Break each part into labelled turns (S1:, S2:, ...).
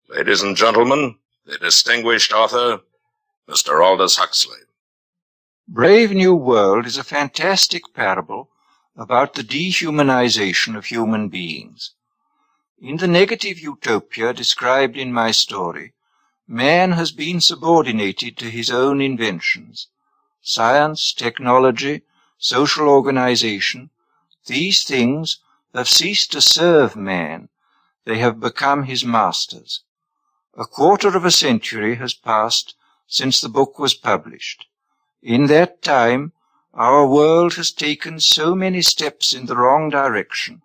S1: Ladies and gentlemen, the distinguished author, Mr. Aldous Huxley.
S2: Brave New World is a fantastic parable about the dehumanization of human beings. In the negative utopia described in my story, man has been subordinated to his own inventions. Science, technology, social organization, these things have ceased to serve man. They have become his masters. A quarter of a century has passed since the book was published. In that time, our world has taken so many steps in the wrong direction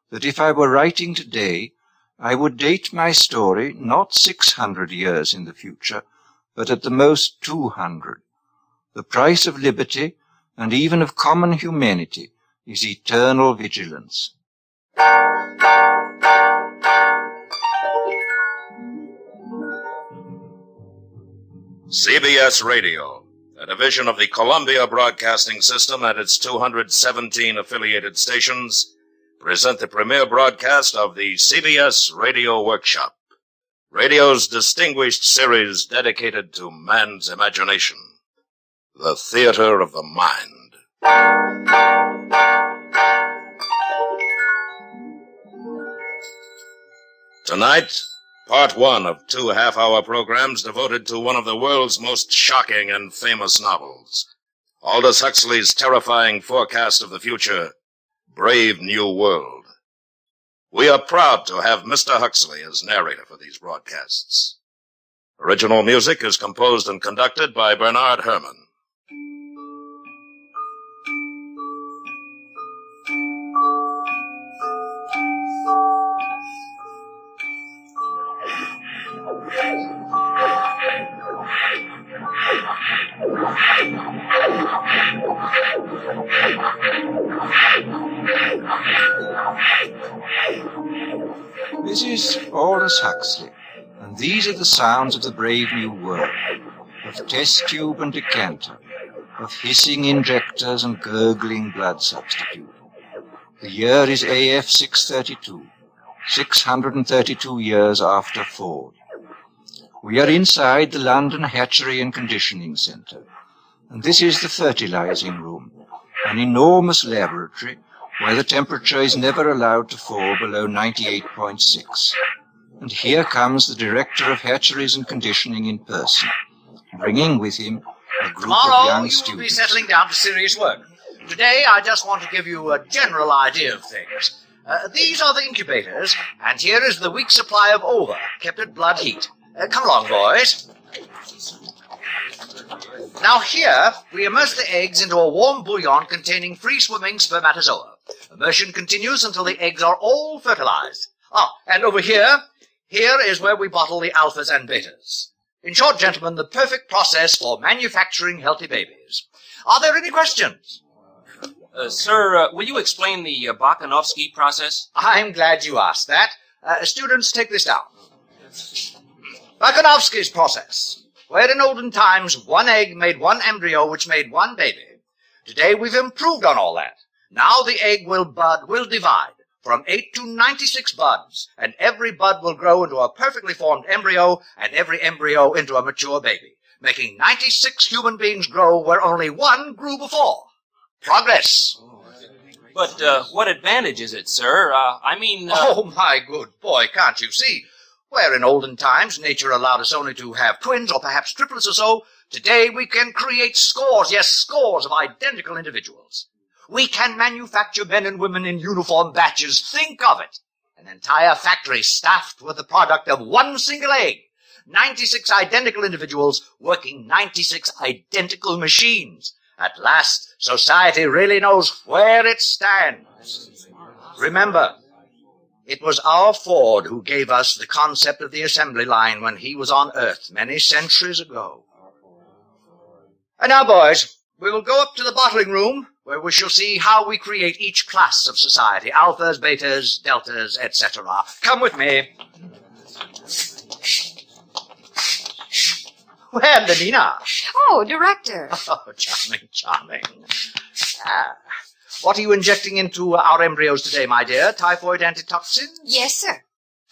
S2: that if I were writing today, I would date my story not 600 years in the future, but at the most 200. The price of liberty, and even of common humanity, is eternal vigilance.
S1: CBS Radio, a division of the Columbia Broadcasting System and its 217 affiliated stations, present the premiere broadcast of the CBS Radio Workshop, radio's distinguished series dedicated to man's imagination, the theater of the mind. Tonight, Part 1 of 2 half-hour programs devoted to one of the world's most shocking and famous novels, Aldous Huxley's terrifying forecast of the future, Brave New World. We are proud to have Mr. Huxley as narrator for these broadcasts. Original music is composed and conducted by Bernard Herrmann.
S2: This is Aldous Huxley, and these are the sounds of the Brave New World, of test tube and decanter, of hissing injectors and gurgling blood substitute. The year is AF 632, 632 years after Ford. We are inside the London Hatchery and Conditioning Centre, and this is the fertilizing room, an enormous laboratory where the temperature is never allowed to fall below 98.6. And here comes the director of hatcheries and conditioning in person, bringing with him a group of young students.
S3: Tomorrow you will be settling down to serious work. Today I just want to give you a general idea of things. These are the incubators, and here is the week's supply of ova, kept at blood heat. Come along, boys. Now here, we immerse the eggs into a warm bouillon containing free-swimming spermatozoa. Immersion continues until the eggs are all fertilized. And over here is where we bottle the alphas and betas. In short, gentlemen, the perfect process for manufacturing healthy babies. Are there any questions?
S4: Sir, will you explain the Bakanovsky process?
S3: I'm glad you asked that. Students, take this down. Bakanovsky's process, where in olden times one egg made one embryo which made one baby. Today we've improved on all that. Now the egg will divide from 8 to 96 buds, and every bud will grow into a perfectly formed embryo, and every embryo into a mature baby, making 96 human beings grow where only one grew before. Progress.
S4: But what advantage is it, sir?
S3: Oh, my good boy, can't you see? Where in olden times nature allowed us only to have twins or perhaps triplets or so, today we can create scores, yes, scores of identical individuals. We can manufacture men and women in uniform batches. Think of it. An entire factory staffed with the product of one single egg. 96 identical individuals working 96 identical machines. At last, society really knows where it stands. Remember, it was our Ford who gave us the concept of the assembly line when he was on Earth many centuries ago. And now, boys, we will go up to the bottling room, where we shall see how we create each class of society, alphas, betas, deltas, etc. Come with me. Well, Lenina.
S5: Oh, Director.
S3: Oh, charming, charming. What are you injecting into our embryos today, my dear? Typhoid antitoxins?
S5: Yes, sir.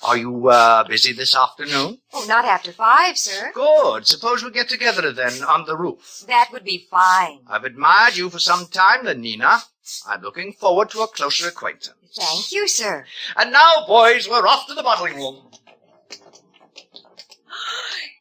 S3: Are you busy this afternoon?
S5: Oh, not after 5, sir.
S3: Good. Suppose we get together then on the roof.
S5: That would be fine.
S3: I've admired you for some time, Lenina. I'm looking forward to a closer acquaintance.
S5: Thank you, sir.
S3: And now, boys, we're off to the bottling room.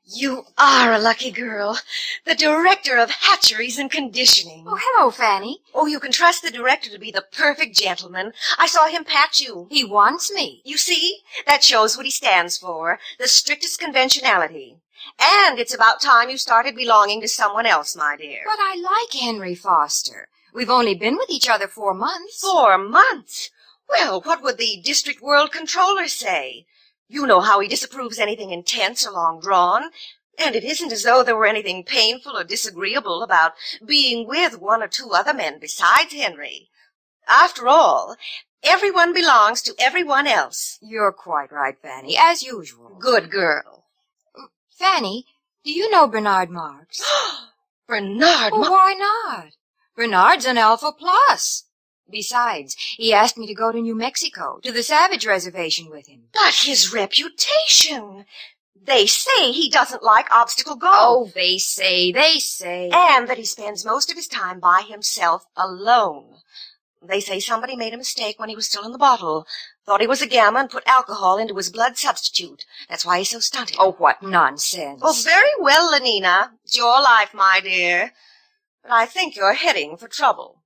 S6: You are a lucky girl. The director of hatcheries and conditioning.
S5: Oh, hello, Fanny.
S6: Oh, you can trust the director to be the perfect gentleman. I saw him pat you.
S5: He wants me.
S6: You see? That shows what he stands for. The strictest conventionality. And it's about time you started belonging to someone else, my dear.
S5: But I like Henry Foster. We've only been with each other 4 months.
S6: 4 months? Well, what would the district world controller say? You know how he disapproves anything intense or long-drawn. And it isn't as though there were anything painful or disagreeable about being with 1 or 2 other men besides Henry. After all, everyone belongs to everyone else.
S5: You're quite right, Fanny, as usual.
S6: Good girl.
S5: Fanny, do you know Bernard Marx?
S6: Bernard
S5: Well, why not? Bernard's an Alpha Plus. Besides, he asked me to go to New Mexico, to the Savage Reservation with him.
S6: But his reputation. They say he doesn't like obstacle golf.
S5: Oh, they say.
S6: And that he spends most of his time by himself alone. They say somebody made a mistake when he was still in the bottle. Thought he was a gamma and put alcohol into his blood substitute. That's why he's so stunted.
S5: Oh, what nonsense.
S6: Oh, very well, Lenina. It's your life, my dear. But I think you're heading for trouble.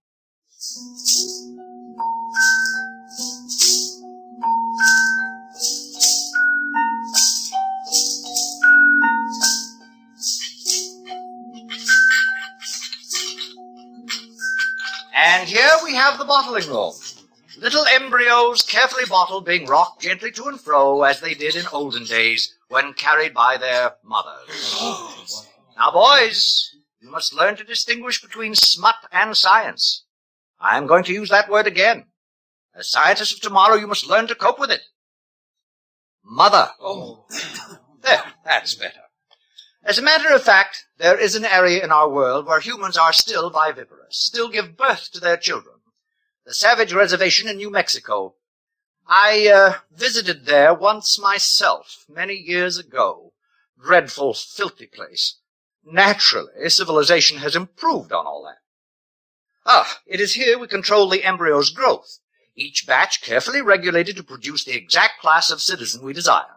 S3: And here we have the bottling room. Little embryos carefully bottled being rocked gently to and fro as they did in olden days when carried by their mothers. Now, boys, you must learn to distinguish between smut and science. I am going to use that word again. As scientists of tomorrow, you must learn to cope with it. Mother. Oh. There, that's better. As a matter of fact, there is an area in our world where humans are still viviparous, still give birth to their children. The Savage Reservation in New Mexico. I visited there once myself, many years ago. Dreadful, filthy place. Naturally, civilization has improved on all that. It is here we control the embryo's growth, each batch carefully regulated to produce the exact class of citizen we desire.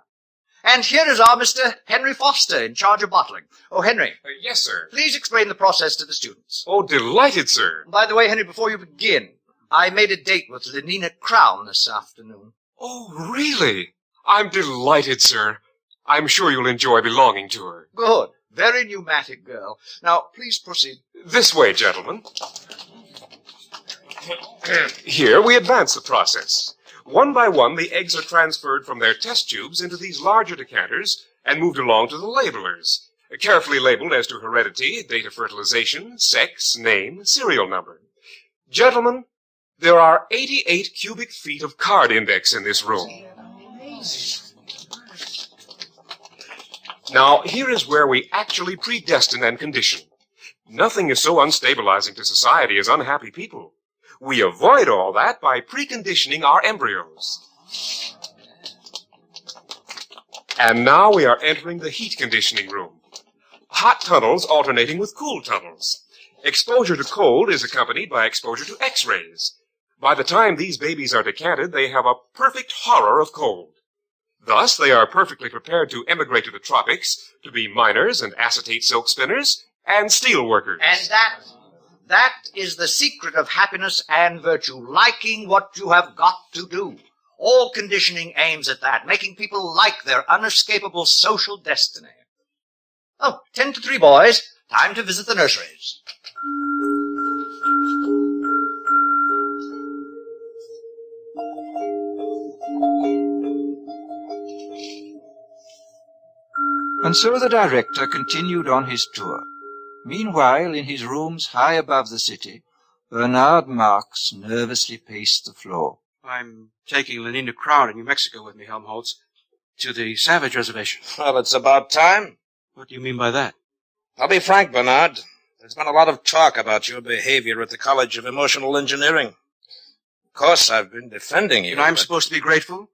S3: And here is our Mr. Henry Foster in charge of bottling. Oh, Henry.
S7: Yes, sir.
S3: Please explain the process to the students.
S7: Oh, delighted, sir.
S3: By the way, Henry, before you begin, I made a date with Lenina Crown this afternoon.
S7: Oh, really? I'm delighted, sir. I'm sure you'll enjoy belonging to her.
S3: Good. Very pneumatic girl. Now, please proceed.
S7: This way, gentlemen. Here we advance the process. One by one, the eggs are transferred from their test tubes into these larger decanters and moved along to the labelers, carefully labeled as to heredity, date of fertilization, sex, name, serial number. Gentlemen, there are 88 cubic feet of card index in this room. Now, here is where we actually predestine and condition. Nothing is so unstabilizing to society as unhappy people. We avoid all that by preconditioning our embryos. And now we are entering the heat conditioning room. Hot tunnels alternating with cool tunnels. Exposure to cold is accompanied by exposure to X-rays. By the time these babies are decanted, they have a perfect horror of cold. Thus, they are perfectly prepared to emigrate to the tropics, to be miners and acetate silk spinners, and steel workers.
S3: And that is the secret of happiness and virtue, liking what you have got to do. All conditioning aims at that, making people like their unescapable social destiny. 10 to 3, boys. Time to visit the nurseries.
S2: And so the director continued on his tour. Meanwhile, in his rooms high above the city, Bernard Marx nervously paced the floor.
S8: I'm taking Lenina Crown in New Mexico with me, Helmholtz, to the Savage Reservation.
S1: Well, it's about time.
S8: What do you mean by that?
S1: I'll be frank, Bernard. There's been a lot of talk about your behavior at the College of Emotional Engineering. Of course, I've been defending you.
S8: And I'm supposed to be grateful?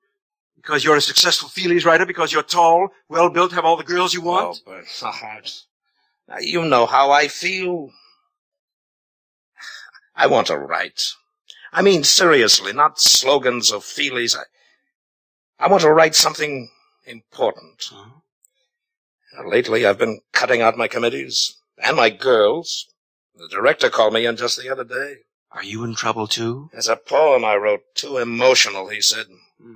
S8: Because you're a successful feelies writer, because you're tall, well-built, have all the girls you want?
S1: Oh, Bernard. Now, you know how I feel. I want to write. I mean, seriously, not slogans or feelies. I want to write something important.
S8: Huh?
S1: Lately, I've been cutting out my committees and my girls. The director called me in just the other day.
S8: Are you in trouble, too?
S1: There's a poem I wrote, too emotional, he said.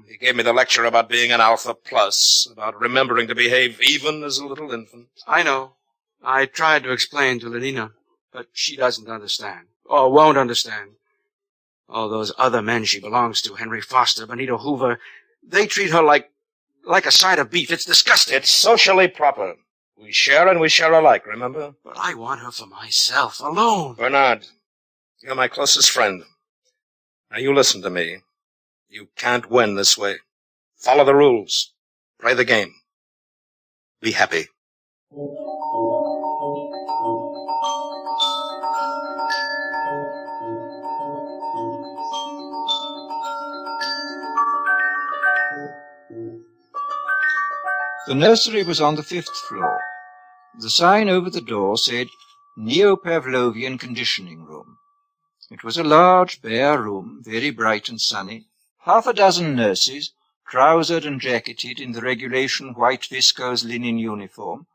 S1: He gave me the lecture about being an alpha plus, about remembering to behave even as a little infant.
S8: I know. I tried to explain to Lenina, but she doesn't understand, or won't understand. All those other men she belongs to, Henry Foster, Benito Hoover, they treat her like a side of beef. It's disgusting.
S1: It's socially proper. We share and we share alike, remember?
S8: But I want her for myself, alone.
S1: Bernard, you're my closest friend. Now you listen to me. You can't win this way. Follow the rules. Play the game. Be happy.
S2: The nursery was on the 5th floor. The sign over the door said, Neo-Pavlovian Conditioning Room. It was a large, bare room, very bright and sunny. Half a dozen nurses, trousered and jacketed in the regulation white viscose linen uniform,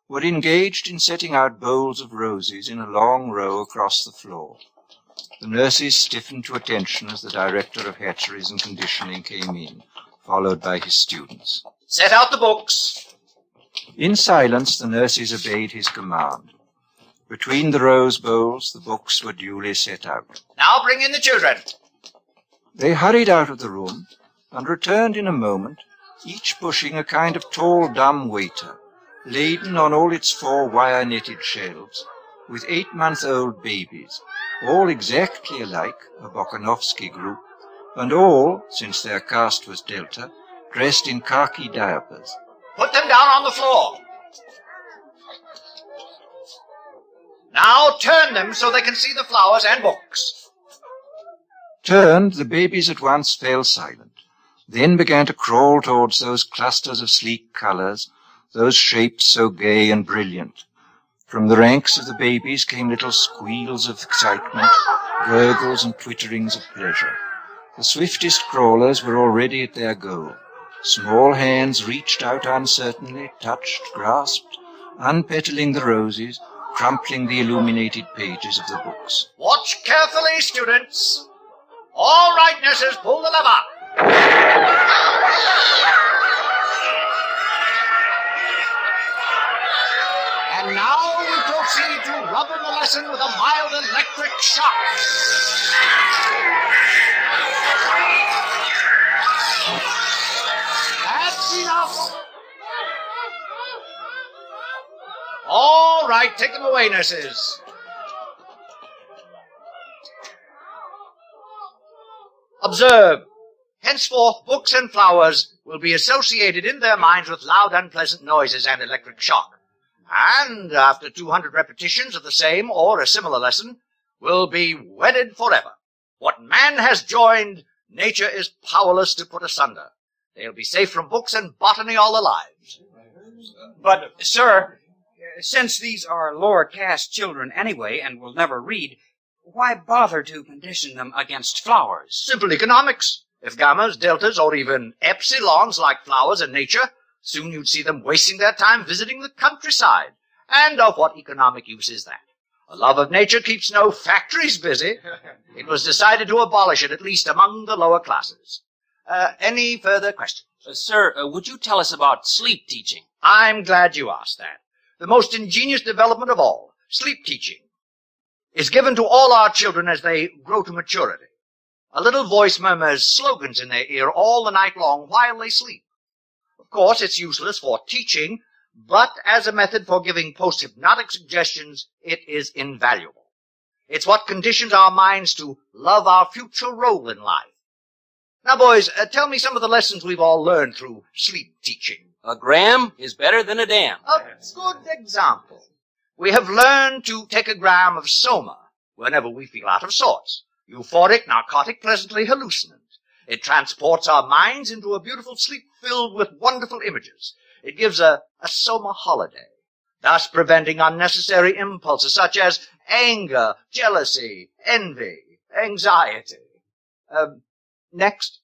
S2: were engaged in setting out bowls of roses in a long row across the floor. The nurses stiffened to attention as the director of hatcheries and conditioning came in, followed by his students.
S3: Set out the books.
S2: In silence, the nurses obeyed his command. Between the rose bowls, the books were duly set out.
S3: Now bring in the children.
S2: They hurried out of the room and returned in a moment, each pushing a kind of tall, dumb waiter, laden on all its 4 wire-netted shelves, with 8-month-old babies, all exactly alike, a Bokanovsky group, and all, since their caste was Delta, dressed in khaki diapers.
S3: Put them down on the floor. Now turn them so they can see the flowers and books.
S2: Turned, the babies at once fell silent, then began to crawl towards those clusters of sleek colors, those shapes so gay and brilliant. From the ranks of the babies came little squeals of excitement, gurgles and twitterings of pleasure. The swiftest crawlers were already at their goal. Small hands reached out uncertainly, touched, grasped, unpetaling the roses, crumpling the illuminated pages of the books.
S3: Watch carefully, students. All right, nurses, pull the lever. And now we proceed to rub in the lesson with a mild electric shock. That's enough. All right, take them away, nurses. Observe. Henceforth, books and flowers will be associated in their minds with loud, unpleasant noises and electric shock. And after 200 repetitions of the same or a similar lesson, will be wedded forever. What man has joined, nature is powerless to put asunder. They'll be safe from books and botany all their lives.
S9: But, sir, since these are lower caste children anyway and will never read, why bother to condition them against flowers?
S3: Simple economics. If gammas, deltas, or even epsilons like flowers in nature, soon you'd see them wasting their time visiting the countryside. And of what economic use is that? A love of nature keeps no factories busy. It was decided to abolish it, at least among the lower classes. Any further questions?
S4: Sir, would you tell us about sleep teaching?
S3: I'm glad you asked that. The most ingenious development of all, sleep teaching, is given to all our children as they grow to maturity. A little voice murmurs slogans in their ear all the night long while they sleep. Of course, it's useless for teaching, but as a method for giving post-hypnotic suggestions, it is invaluable. It's what conditions our minds to love our future role in life. Now, boys, tell me some of the lessons we've all learned through sleep teaching.
S4: A gram is better than a dam.
S3: A good example. We have learned to take a gram of soma whenever we feel out of sorts. Euphoric, narcotic, pleasantly hallucinant. It transports our minds into a beautiful sleep filled with wonderful images. It gives a summer holiday, thus preventing unnecessary impulses such as anger, jealousy, envy, anxiety. Next.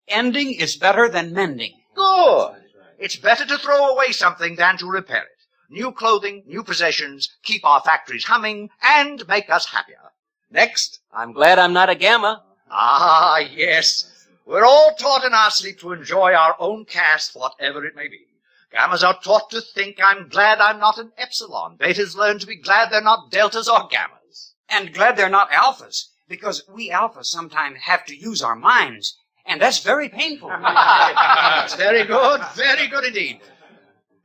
S9: Ending is better than mending.
S3: Good. It's better to throw away something than to repair it. New clothing, new possessions, keep our factories humming, and make us happier. Next.
S4: I'm glad I'm not a gamma.
S3: Ah, yes. We're all taught in our sleep to enjoy our own caste, whatever it may be. Gammas are taught to think, I'm glad I'm not an epsilon. Betas learn to be glad they're not deltas or gammas.
S9: And glad they're not alphas, because we alphas sometimes have to use our minds, and that's very painful.
S3: That's very good indeed.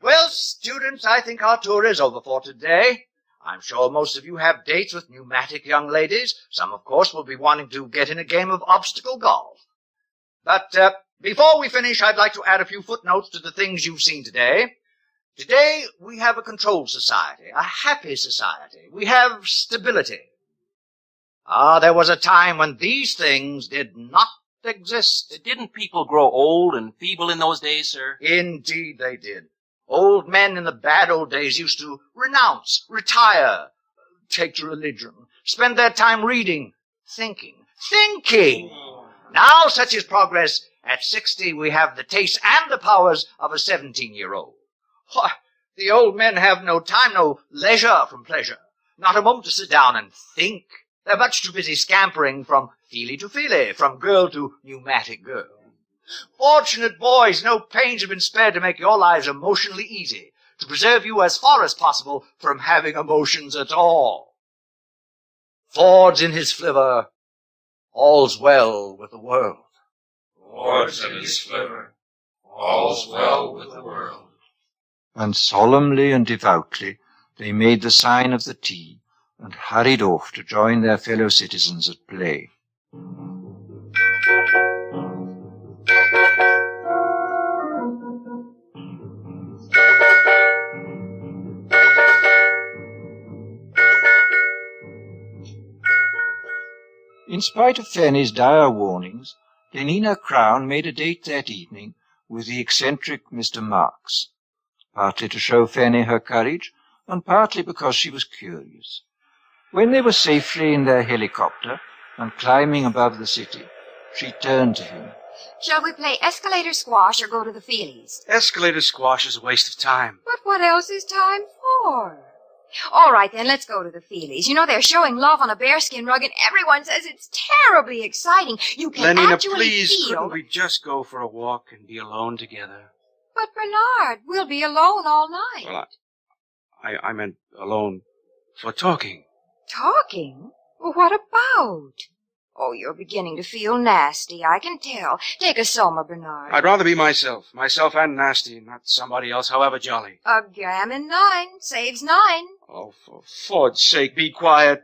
S3: Well, students, I think our tour is over for today. I'm sure most of you have dates with pneumatic young ladies. Some, of course, will be wanting to get in a game of obstacle golf. But before we finish, I'd like to add a few footnotes to the things you've seen today. Today, we have a controlled society, a happy society. We have stability. There was a time when these things did not exist.
S4: Didn't people grow old and feeble in those days, sir?
S3: Indeed they did. Old men in the bad old days used to renounce, retire, take to religion, spend their time reading, thinking. Now such is progress. At 60 we have the tastes and the powers of a 17-year-old. Why, the old men have no time, no leisure from pleasure, not a moment to sit down and think. They're much too busy scampering from feely to feely, from girl to pneumatic girl. Fortunate boys, no pains have been spared to make your lives emotionally easy, to preserve you as far as possible from having emotions at all. Ford's in his flivver, all's well with the world.
S1: Ford's in his flivver, all's well with the world.
S2: And solemnly and devoutly they made the sign of the T, and hurried off to join their fellow citizens at play. In spite of Fanny's dire warnings, Lenina Crown made a date that evening with the eccentric Mr. Marks, partly to show Fanny her courage, and partly because she was curious. When they were safely in their helicopter and climbing above the city, she turned to him.
S5: Shall we play escalator squash or go to the Feelies?
S8: Escalator squash is a waste of time.
S5: But what else is time for? All right, then, let's go to the Feelies. You know, they're showing love on a bearskin rug, and everyone says it's terribly exciting. You can
S8: Lenina,
S5: actually
S8: please,
S5: feel...
S8: couldn't we just go for a walk and be alone together?
S5: But, Bernard, we'll be alone all night.
S8: Well, I meant alone for talking.
S5: Talking? Well, what about? Oh, you're beginning to feel nasty, I can tell. Take a soma, Bernard.
S8: I'd rather be myself and nasty, not somebody else, however jolly.
S5: A gammon 9 saves 9.
S8: Oh, for Ford's sake, be quiet.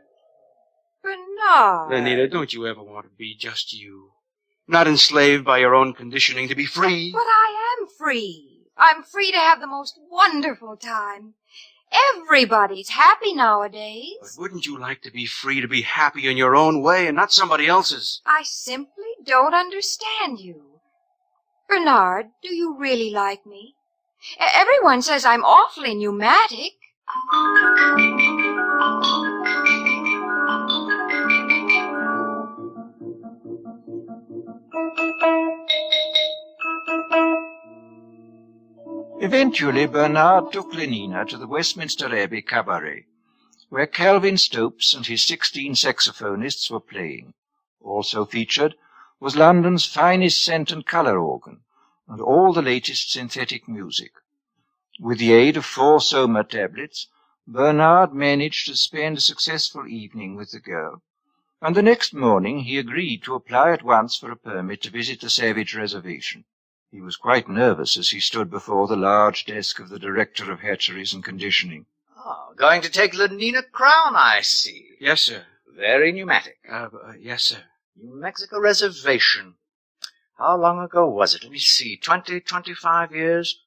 S5: Bernard.
S8: Lenina, don't you ever want to be just you? Not enslaved by your own conditioning, to be free?
S5: But I am free. I'm free to have the most wonderful time. Everybody's happy nowadays.
S8: But wouldn't you like to be free to be happy in your own way and not somebody else's?
S5: I simply don't understand you. Bernard, do you really like me? Everyone says I'm awfully pneumatic.
S2: Eventually, Bernard took Lenina to the Westminster Abbey Cabaret, where Calvin Stopes and his 16 saxophonists were playing. Also featured was London's finest scent and colour organ, and all the latest synthetic music. With the aid of 4 soma tablets, Bernard managed to spend a successful evening with the girl, and the next morning he agreed to apply at once for a permit to visit the Savage Reservation. He was quite nervous as he stood before the large desk of the Director of Hatcheries and Conditioning.
S3: Oh, going to take Lenina Crown, I see.
S8: Yes, sir.
S3: Very pneumatic.
S8: Yes, sir.
S3: New Mexico Reservation. How long ago was it? Let me see. 25 years?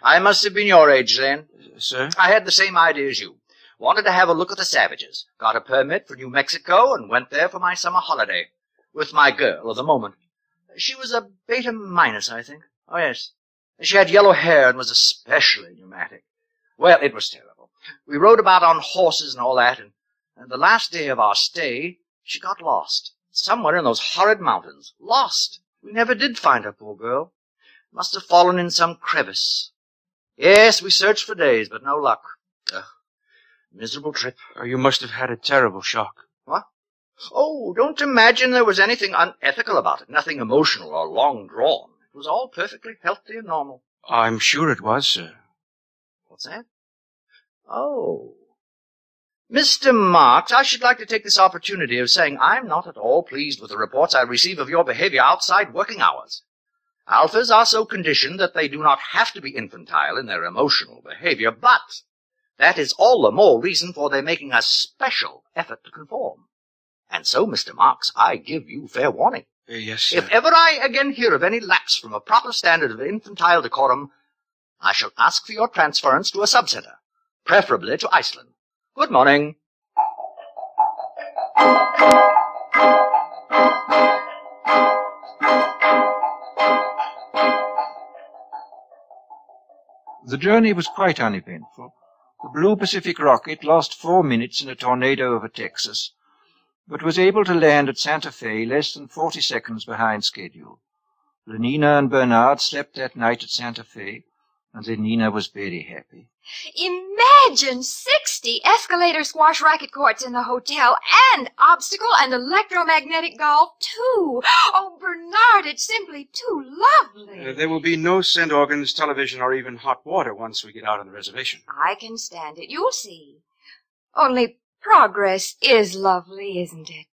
S3: I must have been your age then.
S8: Sir?
S3: I had the same idea as you. Wanted to have a look at the savages. Got a permit for New Mexico and went there for my summer holiday. With my girl of the moment. She was a beta minus, I think. Oh, yes. She had yellow hair and was especially pneumatic. Well, it was terrible. We rode about on horses and all that, and the last day of our stay, she got lost. Somewhere in those horrid mountains. Lost. We never did find her, poor girl. Must have fallen in some crevice. Yes, we searched for days, but no luck. Miserable trip.
S8: You must have had a terrible shock.
S3: What? Oh, don't imagine there was anything unethical about it. Nothing emotional or long drawn. It was all perfectly healthy and normal.
S8: I'm sure it was, sir.
S3: What's that? Oh. Mr. Marks, I should like to take this opportunity of saying I'm not at all pleased with the reports I receive of your behavior outside working hours. Alphas are so conditioned that they do not have to be infantile in their emotional behavior, but that is all the more reason for their making a special effort to conform. And so, Mr. Marks, I give you fair warning.
S8: Yes, sir.
S3: If ever I again hear of any lapse from a proper standard of infantile decorum, I shall ask for your transference to a subcenter, preferably to Iceland. Good morning.
S2: The journey was quite uneventful. The Blue Pacific rocket lost 4 minutes in a tornado over Texas, but was able to land at Santa Fe less than 40 seconds behind schedule. Lenina and Bernard slept that night at Santa Fe, and Lenina was very happy.
S5: Imagine 60 escalator squash racket courts in the hotel, and obstacle and electromagnetic golf, too. Oh, Bernard, it's simply too lovely.
S8: There will be no scent organs, television, or even hot water once we get out on the reservation.
S5: I can stand it. You'll see. Only progress is lovely, isn't it?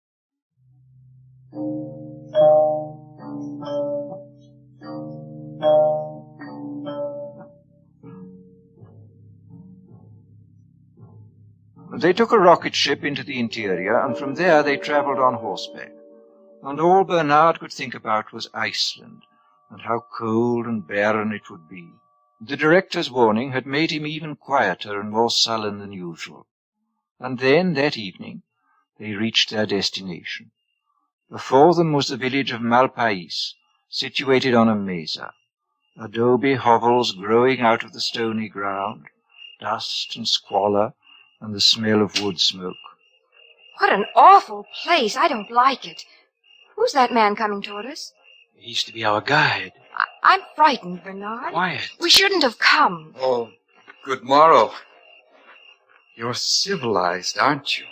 S2: They took a rocket ship into the interior, and from there they travelled on horseback. And all Bernard could think about was Iceland, and how cold and barren it would be. The director's warning had made him even quieter and more sullen than usual. And then, that evening, they reached their destination. Before them was the village of Malpais, situated on a mesa. Adobe hovels growing out of the stony ground, dust and squalor, and the smell of wood smoke.
S5: What an awful place. I don't like it. Who's that man coming toward us?
S8: He's to be our guide.
S5: I'm frightened, Bernard.
S8: Quiet.
S5: We shouldn't have come.
S10: Oh, good morrow. You're civilized, aren't you?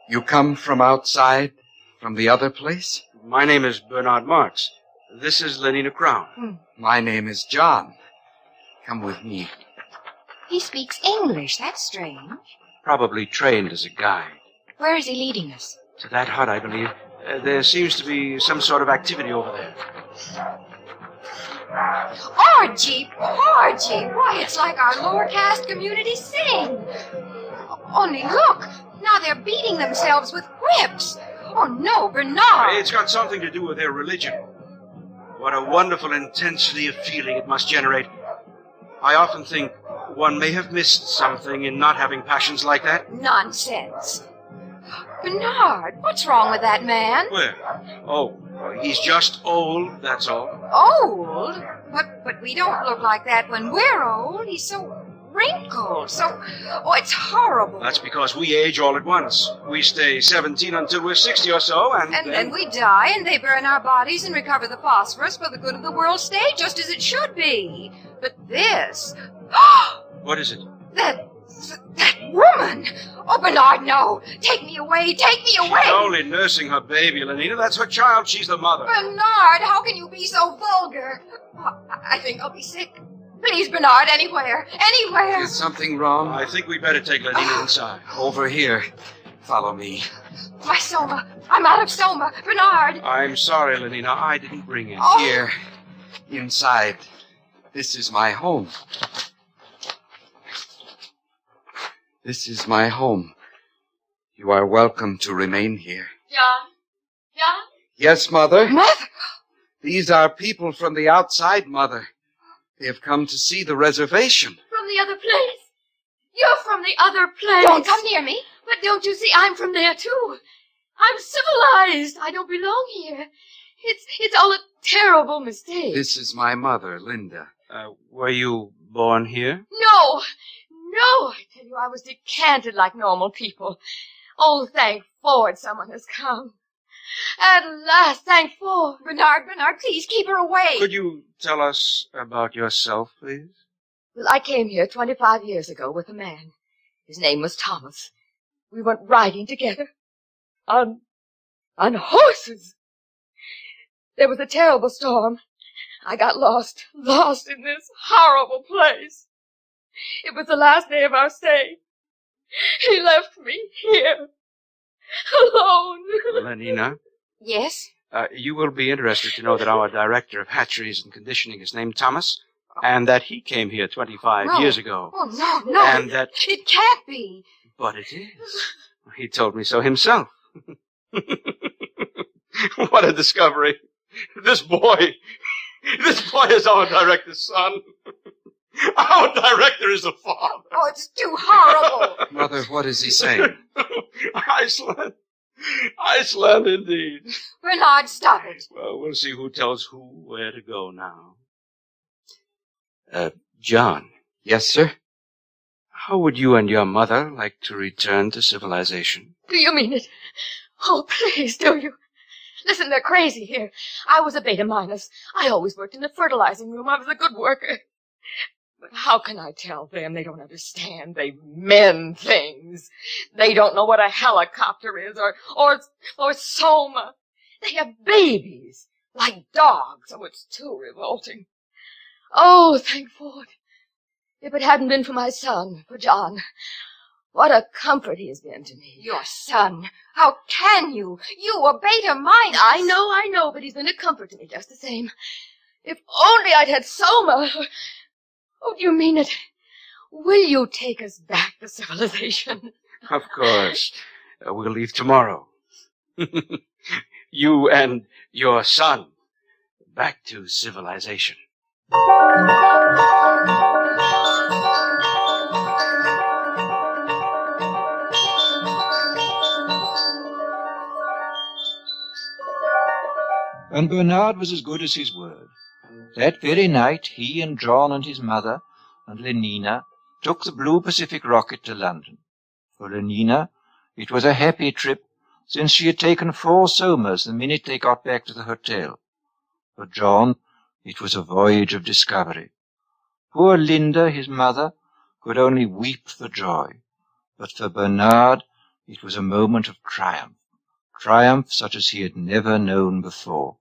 S10: You come from outside, from the other place?
S8: My name is Bernard Marks. This is Lenina Crown.
S10: My name is John. Come with me.
S5: He speaks English. That's strange.
S8: Probably trained as a guide.
S5: Where is he leading us?
S8: To that hut, I believe. There seems to be some sort of activity over there.
S5: Orgy! Orgy! Why, it's like our lower caste community sing. Only look. Now they're beating themselves with whips. Oh, no, Bernard.
S8: It's got something to do with their religion. What a wonderful intensity of feeling it must generate. I often think one may have missed something in not having passions like that.
S5: Nonsense. Bernard, what's wrong with that man?
S8: Where? Oh, he's just old, that's all.
S5: Old? But we don't look like that when we're old. He's so wrinkled, so... Oh, it's horrible.
S8: That's because we age all at once. We stay 17 until we're 60 or so, and
S5: then we die, and they burn our bodies and recover the phosphorus for the good of the world state, just as it should be. But this...
S8: What is it?
S5: That woman! Oh, Bernard, no! Take me away! Take me away!
S8: She's only nursing her baby, Lenina. That's her child. She's the mother.
S5: Bernard, how can you be so vulgar? I think I'll be sick. Please, Bernard, anywhere. Anywhere.
S10: Is something wrong?
S8: I think we'd better take Lenina inside.
S10: Over here. Follow me.
S5: My soma. I'm out of soma. Bernard.
S8: I'm sorry, Lenina. I didn't bring it.
S5: Oh.
S10: Here. Inside. This is my home. This is my home. You are welcome to remain here.
S5: John? John?
S10: Yes, Mother?
S5: Mother?
S10: These are people from the outside, Mother. They have come to see the reservation.
S11: From the other place? You're from the other place.
S5: Don't come near me.
S11: But don't you see, I'm from there, too. I'm civilized. I don't belong here. It's all a terrible mistake.
S10: This is my mother, Linda.
S8: Were you born here?
S11: No, I tell you, I was decanted like normal people. Oh, thank Ford, someone has come. At last, thank Ford.
S5: Bernard, please keep her away.
S8: Could you tell us about yourself, please?
S11: Well, I came here 25 years ago with a man. His name was Thomas. We went riding together. On horses. There was a terrible storm. I got lost in this horrible place. It was the last day of our stay. He left me here, alone.
S8: Lenina?
S5: Yes?
S8: You will be interested to know that our director of hatcheries and conditioning is named Thomas, and that he came here 25 years ago.
S5: Oh, no.
S8: And that...
S5: It can't be.
S8: But it is. He told me so himself. What a discovery. This boy is our director's son. Our director is a father.
S5: Oh, it's too horrible.
S10: Mother, what is he saying?
S8: Iceland indeed.
S5: Bernard, stop it.
S8: Well, we'll see who tells who where to go now. John.
S10: Yes, sir?
S8: How would you and your mother like to return to civilization?
S11: Do you mean it? Oh, please, do you? Listen, they're crazy here. I was a beta minus. I always worked in the fertilizing room. I was a good worker. But how can I tell them? They don't understand. They men things. They don't know what a helicopter is or soma. They have babies like dogs. Oh, it's too revolting. Oh, thank Ford. If it hadn't been for my son, for John, what a comfort he has been to me.
S5: Your son? How can you? You a beta minus.
S11: I know, but he's been a comfort to me just the same. If only I'd had soma. Oh, do you mean it? Will you take us back to civilization?
S8: Of course. We'll leave tomorrow. You and your son back to civilization.
S2: And Bernard was as good as his word. That very night, he and John and his mother and Lenina took the Blue Pacific rocket to London. For Lenina, it was a happy trip, since she had taken 4 somas the minute they got back to the hotel. For John, it was a voyage of discovery. Poor Linda, his mother, could only weep for joy. But for Bernard, it was a moment of triumph such as he had never known before.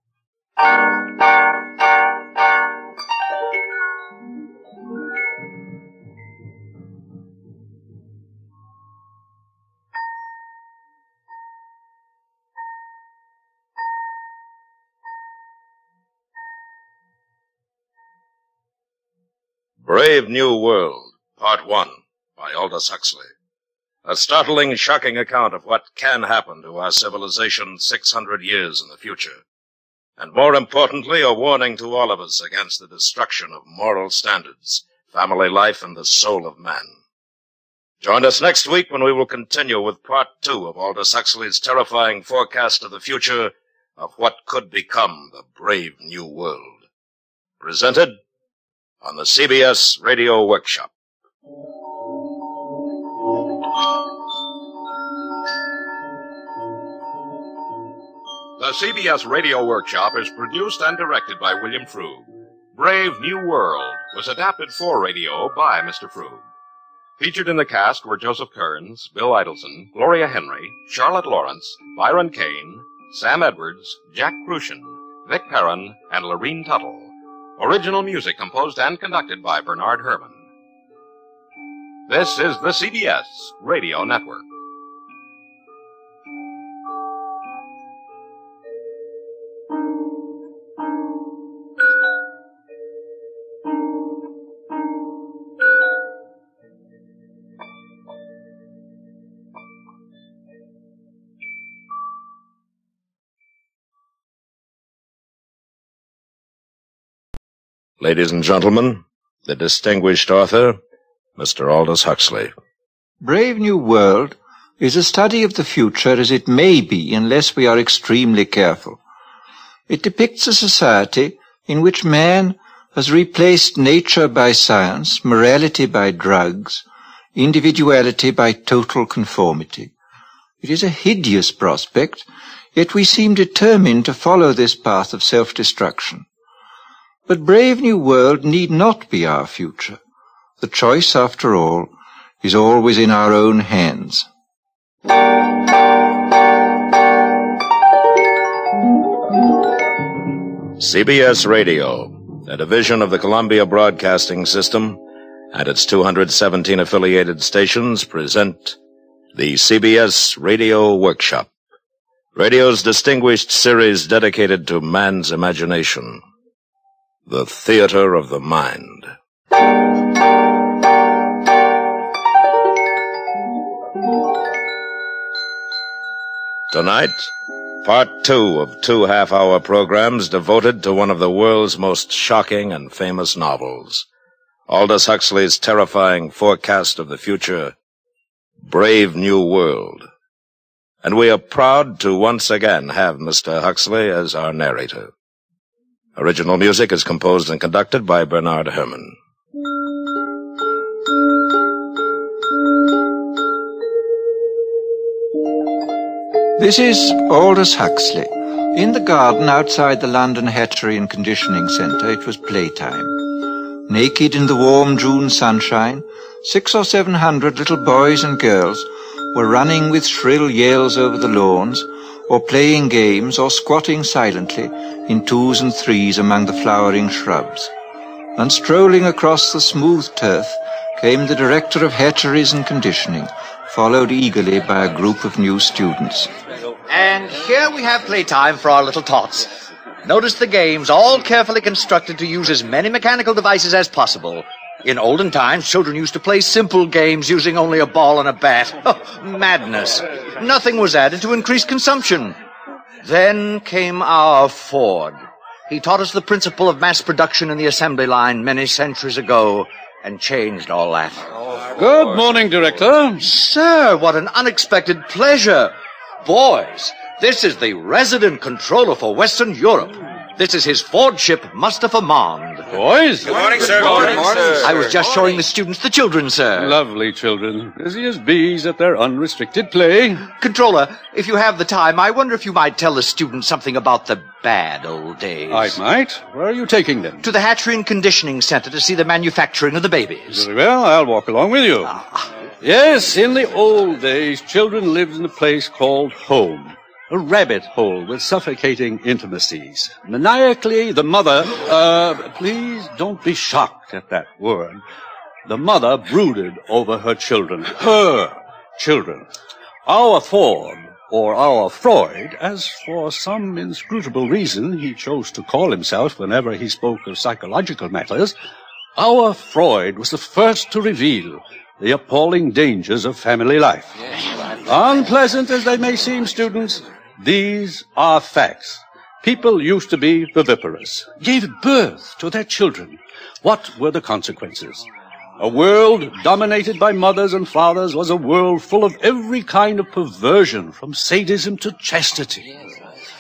S1: Brave New World, Part 1, by Aldous Huxley. A startling, shocking account of what can happen to our civilization 600 years in the future. And more importantly, a warning to all of us against the destruction of moral standards, family life, and the soul of man. Join us next week when we will continue with Part 2 of Aldous Huxley's terrifying forecast of the future of what could become the brave new world. Presented on the CBS Radio Workshop.
S12: The CBS Radio Workshop is produced and directed by William Frug. Brave New World was adapted for radio by Mr. Frug. Featured in the cast were Joseph Kearns, Bill Idelson, Gloria Henry, Charlotte Lawrence, Byron Kane, Sam Edwards, Jack Crucian, Vic Perrin, and Lorene Tuttle. Original music composed and conducted by Bernard Herrmann. This is the CBS Radio Network.
S1: Ladies and gentlemen, the distinguished author, Mr. Aldous Huxley.
S2: Brave New World is a study of the future as it may be unless we are extremely careful. It depicts a society in which man has replaced nature by science, morality by drugs, individuality by total conformity. It is a hideous prospect, yet we seem determined to follow this path of self-destruction. But Brave New World need not be our future. The choice, after all, is always in our own hands.
S1: CBS Radio, a division of the Columbia Broadcasting System, and its 217 affiliated stations present the CBS Radio Workshop, radio's distinguished series dedicated to man's imagination, the theater of the mind. Tonight, Part 2 of 2 half-hour programs devoted to one of the world's most shocking and famous novels, Aldous Huxley's terrifying forecast of the future, Brave New World. And we are proud to once again have Mr. Huxley as our narrator. Original music is composed and conducted by Bernard Herrmann.
S2: This is Aldous Huxley. In the garden outside the London Hatchery and Conditioning Centre, it was playtime. Naked in the warm June sunshine, 600 or 700 little boys and girls were running with shrill yells over the lawns, or playing games, or squatting silently in 2s and 3s among the flowering shrubs. And strolling across the smooth turf came the director of hatcheries and conditioning, followed eagerly by a group of new students.
S3: And here we have playtime for our little tots. Notice the games, all carefully constructed to use as many mechanical devices as possible. In olden times, children used to play simple games using only a ball and a bat. Oh, madness. Nothing was added to increase consumption. Then came our Ford. He taught us the principle of mass production in the assembly line many centuries ago and changed all that.
S13: Good morning, Director.
S3: Sir, what an unexpected pleasure. Boys, this is the resident controller for Western Europe. This is his Ford ship, Mustafa Mond.
S13: Boys?
S4: Good morning, sir. Good morning, sir.
S3: I was just showing the students the children, sir.
S13: Lovely children. Busy as bees at their unrestricted play.
S3: Controller, if you have the time, I wonder if you might tell the students something about the bad old days.
S13: I might. Where are you taking them?
S3: To the Hatchery and Conditioning Center to see the manufacturing of the babies.
S13: Very well, I'll walk along with you. Yes, in the old days, children lived in a place called home. A rabbit hole with suffocating intimacies. Maniacally, the mother, please don't be shocked at that word. The mother brooded over her children. Her children. Our Ford, or our Freud, as for some inscrutable reason he chose to call himself whenever he spoke of psychological matters, our Freud was the first to reveal the appalling dangers of family life. Unpleasant as they may seem, students, these are facts. People used to be viviparous, gave birth to their children. What were the consequences? A world dominated by mothers and fathers was a world full of every kind of perversion, from sadism to chastity.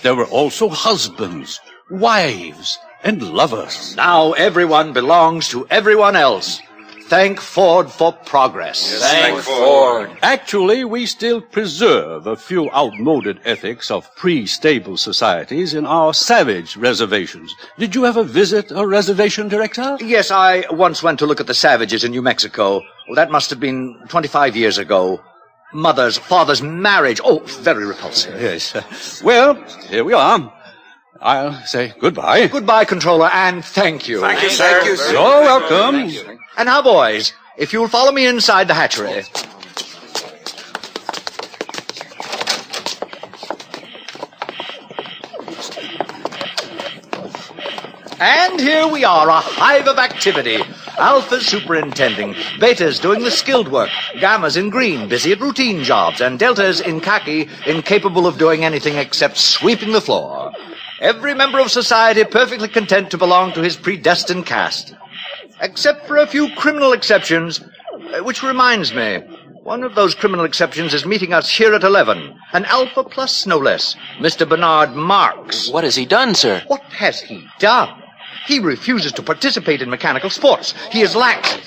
S13: There were also husbands, wives, and lovers.
S3: Now everyone belongs to everyone else. Thank Ford for progress.
S4: Yes, thank Ford.
S13: Actually, we still preserve a few outmoded ethics of pre-stable societies in our savage reservations. Did you ever visit a reservation, Director?
S3: Yes, I once went to look at the savages in New Mexico. Well, that must have been 25 years ago. Mother's, father's marriage. Oh, very repulsive.
S13: Yes. Well, here we are. I'll say goodbye.
S3: Goodbye, Controller, and thank you.
S4: Thank you, sir. Thank you, sir.
S13: You're welcome.
S3: And now, boys, if you'll follow me inside the hatchery. And here we are, a hive of activity. Alpha's superintending, Beta's doing the skilled work, Gamma's in green, busy at routine jobs, and Delta's in khaki, incapable of doing anything except sweeping the floor. Every member of society perfectly content to belong to his predestined caste. Except for a few criminal exceptions, which reminds me, One of those criminal exceptions is meeting us here at 11. An Alpha Plus, no less. Mr. Bernard Marx.
S4: What has he done, sir?
S3: What has he done? He refuses to participate in mechanical sports. He is lax.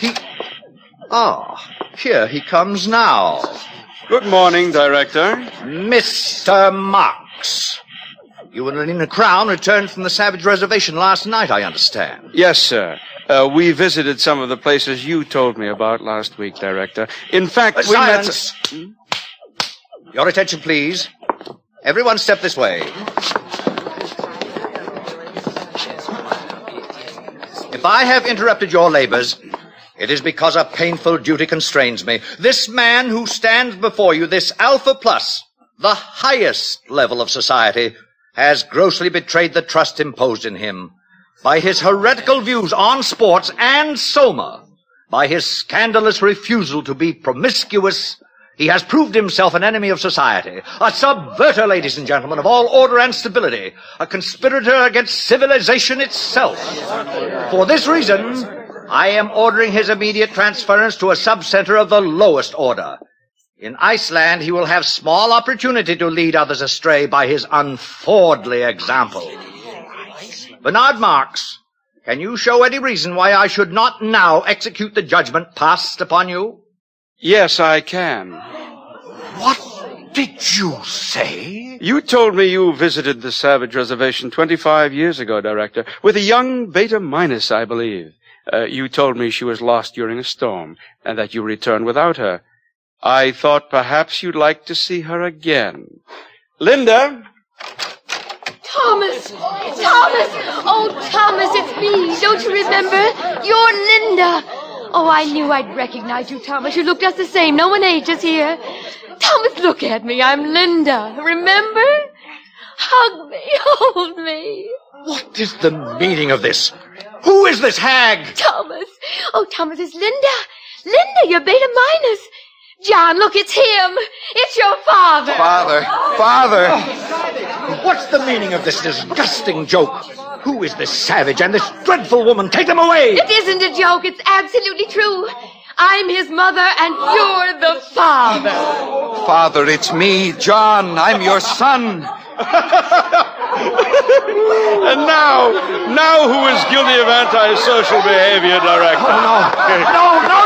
S3: Here he comes now.
S8: Good morning, Director.
S3: Mr. Marx. You and Lenina Crown returned from the Savage Reservation last night, I understand.
S8: Yes, sir. We visited some of the places you told me about last week, Director. In fact, we
S3: Silence! Your attention, please. Everyone step this way. If I have interrupted your labors, it is because a painful duty constrains me. This man who stands before you, this Alpha Plus, the highest level of society, has grossly betrayed the trust imposed in him by his heretical views on sports and Soma, by his scandalous refusal to be promiscuous. He has proved himself an enemy of society, a subverter, ladies and gentlemen, of all order and stability, a conspirator against civilization itself. For this reason, I am ordering his immediate transference to a sub-center of the lowest order. In Iceland, he will have small opportunity to lead others astray by his unfordly example. Bernard Marx, can you show any reason why I should not now execute the judgment passed upon you?
S8: Yes, I can.
S3: What did you say?
S8: You told me you visited the Savage Reservation 25 years ago, Director, with a young Beta Minus, I believe. You told me she was lost during a storm, and that you returned without her. I thought perhaps you'd like to see her again. Linda!
S11: Thomas! Oh, Thomas, it's me. Don't you remember? You're Linda. Oh, I knew I'd recognize you, Thomas. You look just the same. No one ages here. Thomas, look at me. I'm Linda. Remember? Hug me. Hold me.
S3: What is the meaning of this? Who is this hag?
S11: Thomas. Oh, Thomas, it's Linda. Linda, you're Beta Minus. John, look, it's him. It's your father.
S3: Father! What's the meaning of this disgusting joke? Who is this savage and this dreadful woman? Take them away!
S11: It isn't a joke. It's absolutely true. I'm his mother, and you're the father.
S10: Father, it's me, John. I'm your son.
S8: And now who is guilty of antisocial behavior, Director?
S3: Oh, no.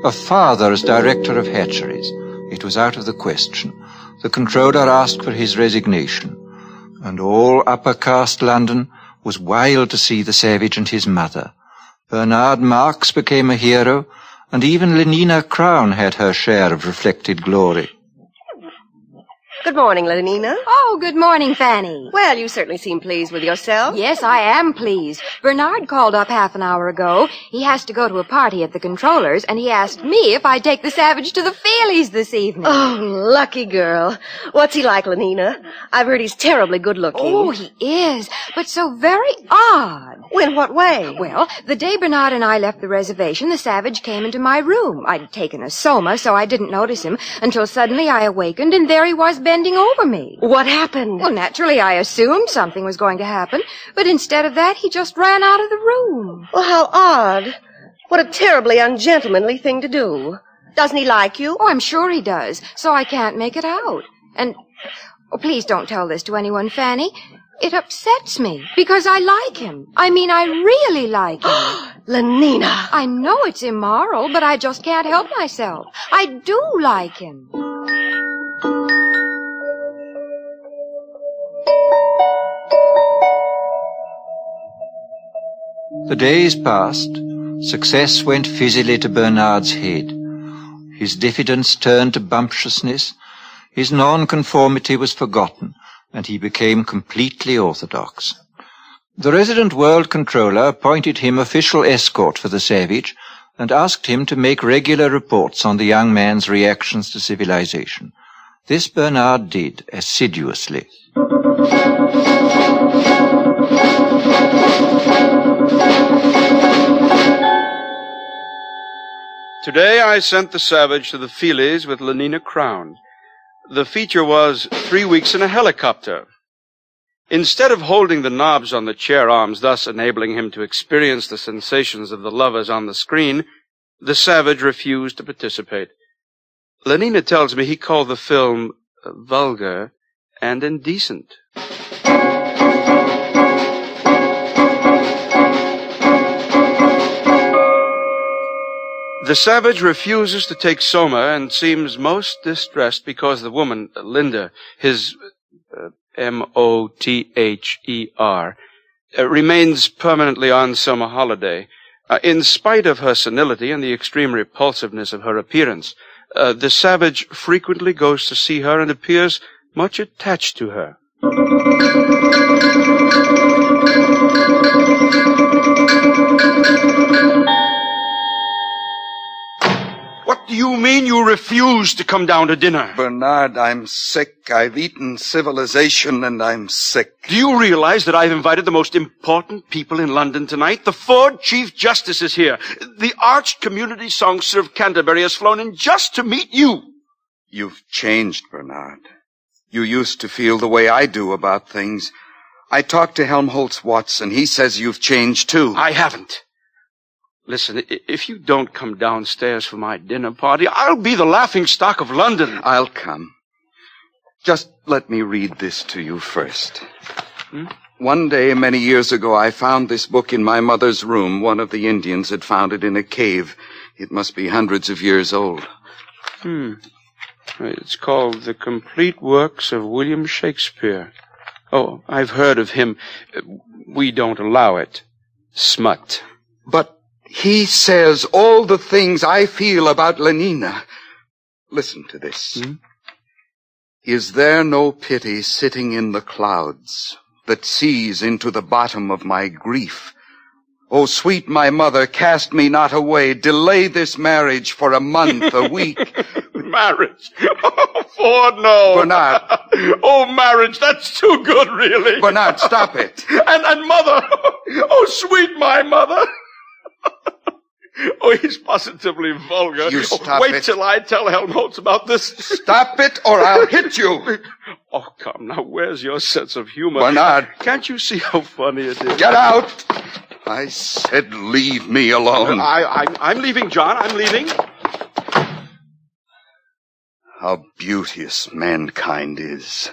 S2: A father as director of hatcheries. It was out of the question. The controller asked for his resignation, and all upper caste London was wild to see the savage and his mother. Bernard Marx became a hero, and even Lenina Crown had her share of reflected glory.
S6: Good morning, Lenina.
S5: Oh, good morning, Fanny.
S6: Well, you certainly seem pleased with yourself.
S5: Yes, I am pleased. Bernard called up half an hour ago. He has to go to a party at the controller's, and he asked me if I'd take the savage to the Feelies this evening.
S6: Oh, lucky girl. What's he like, Lenina? I've heard he's terribly good-looking.
S5: Oh, he is, but so very odd.
S6: In what way?
S5: Well, the day Bernard and I left the reservation, the savage came into my room. I'd taken a Soma, so I didn't notice him until suddenly I awakened, and there he was bending over me.
S6: What happened?
S5: Well, naturally, I assumed something was going to happen, but instead of that, he just ran out of the room.
S6: Well, how odd. What a terribly ungentlemanly thing to do. Doesn't he like you?
S5: Oh, I'm sure he does, so I can't make it out. And, oh, please don't tell this to anyone, Fanny. It upsets me, because I like him. I mean, I really like him.
S6: Lenina!
S5: I know it's immoral, but I just can't help myself. I do like him.
S2: The days passed. Success went fizzily to Bernard's head. His diffidence turned to bumptiousness. His nonconformity was forgotten, and he became completely orthodox. The resident world controller appointed him official escort for the savage and asked him to make regular reports on the young man's reactions to civilization. This Bernard did assiduously.
S8: Today I sent the savage to the Feelies with Lenina Crown. The feature was 3 weeks in a helicopter, Instead of holding the knobs on the chair arms, thus enabling him to experience the sensations of the lovers on the screen, the savage refused to participate. Lenina tells me he called the film vulgar and indecent. The savage refuses to take Soma and seems most distressed because the woman, Linda, his M-O-T-H-E-R, remains permanently on summer holiday. In spite of her senility and the extreme repulsiveness of her appearance, the savage frequently goes to see her and appears much attached to her. What do you mean you refuse to come down to dinner?
S10: Bernard, I'm sick. I've eaten civilization and I'm sick.
S8: Do you realize that I've invited the most important people in London tonight? The Ford Chief Justice is here. The arch community songster of Canterbury has flown in just to meet you.
S10: You've changed, Bernard. You used to feel the way I do about things. I talked to Helmholtz Watson. He says you've changed too.
S8: I haven't. Listen, if you don't come downstairs for my dinner party, I'll be the laughingstock of London.
S10: I'll come. Just let me read this to you first. One day, many years ago, I found this book in my mother's room. One of the Indians had found it in a cave. It must be hundreds of years old.
S8: It's called The Complete Works of William Shakespeare. Oh, I've heard of him. We don't allow it. Smut.
S10: But he says all the things I feel about Lenina. Listen to this. Is there no pity sitting in the clouds that sees into the bottom of my grief? O sweet my mother, cast me not away. Delay this marriage for a month, a week.
S8: Marriage? Oh, Ford, no.
S10: Bernard.
S8: Oh, marriage, that's too good, really.
S10: Bernard, stop it.
S8: And mother. Oh, sweet my mother. Oh, he's positively vulgar.
S10: You stop
S8: Wait
S10: it.
S8: till I tell Helmholtz about this.
S10: Stop it, or I'll hit you.
S8: Oh, come, now, where's your sense of humor?
S10: Bernard.
S8: Can't you see how funny it is?
S10: Get out. I said leave me alone.
S8: I'm leaving, John. I'm leaving.
S10: How beauteous mankind is.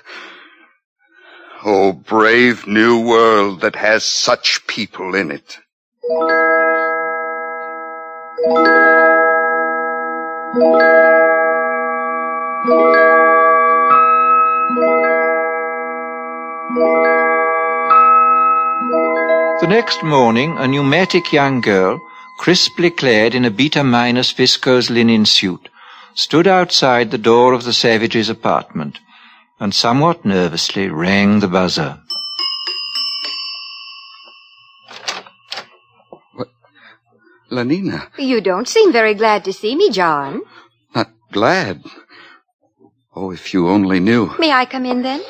S10: Oh, brave new world that has such people in it.
S2: The next morning, a pneumatic young girl, crisply clad in a beta-minus viscose linen suit, stood outside the door of the savage's apartment, and somewhat nervously rang the buzzer.
S10: What? Lenina.
S5: You don't seem very glad to see me, John.
S10: Not glad. Oh, if you only knew.
S5: May I come in, then?